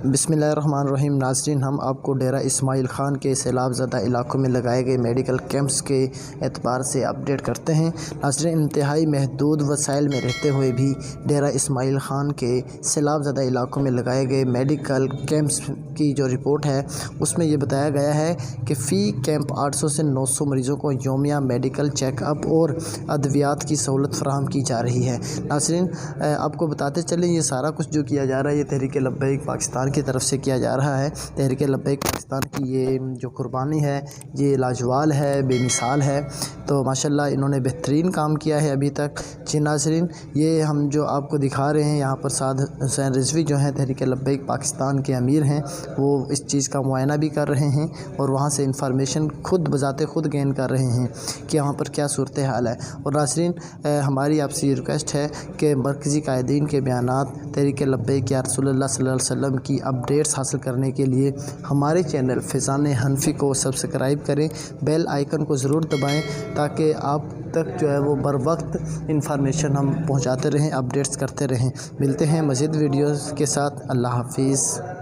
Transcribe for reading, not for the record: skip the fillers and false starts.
बिस्मिल्लाहिर्रहमानिर्रहीम। नाज़रीन, हम आपको डेरा इस्माइल ख़ान के सैलाब ज़दा इलाकों में लगाए गए मेडिकल कैंप्स के एतबार से अपडेट करते हैं। नाज़रीन, इंतहाई महदूद वसाइल में रहते हुए भी डेरा इस्माइल ख़ान के सैलाब ज़दा इलाकों में लगाए गए मेडिकल कैंप्स की जो रिपोर्ट है उसमें ये बताया गया है कि फ़ी कैंप 800 से 900 मरीज़ों को यौमिया मेडिकल चेकअप और अद्वियात की सहूलत फ़राहम की जा रही है। नाज़रीन, आपको बताते चलें, ये सारा कुछ जो किया जा रहा है ये तहरीक लब्बैक पाकिस्तान की तरफ से किया जा रहा है। तहरीक लब्बैक पाकिस्तान की ये जो कुर्बानी है ये लाजवाब है, बेमिसाल है। तो माशाल्लाह इन्होंने बेहतरीन काम किया है अभी तक। जी नाज़रीन, ये हम जो आपको दिखा रहे हैं यहाँ पर साद हुसैन रिजवी जो हैं तहरीक लब्बैक पाकिस्तान के अमीर हैं, वो इस चीज़ का मुआयना भी कर रहे हैं और वहाँ से इंफॉर्मेशन खुद बजाते खुद गेन कर रहे हैं कि वहाँ पर क्या सूरत हाल है। और नाज़रीन, हमारी आपसे ये रिक्वेस्ट है कि मरकज़ी कायदीन के बयानात तहरीक लब्बैक या रसूलुल्लाह सल्लल्लाहु अलैहि वसल्लम की अपडेट्स हासिल करने के लिए हमारे चैनल फैज़ान हनफी को सब्सक्राइब करें, बेल आइकन को ज़रूर दबाएं ताकि आप तक जो है वो बर वक्त इंफॉर्मेशन हम पहुंचाते रहें, अपडेट्स करते रहें। मिलते हैं मज़ीद वीडियोज़ के साथ। अल्लाह हाफ़िज़।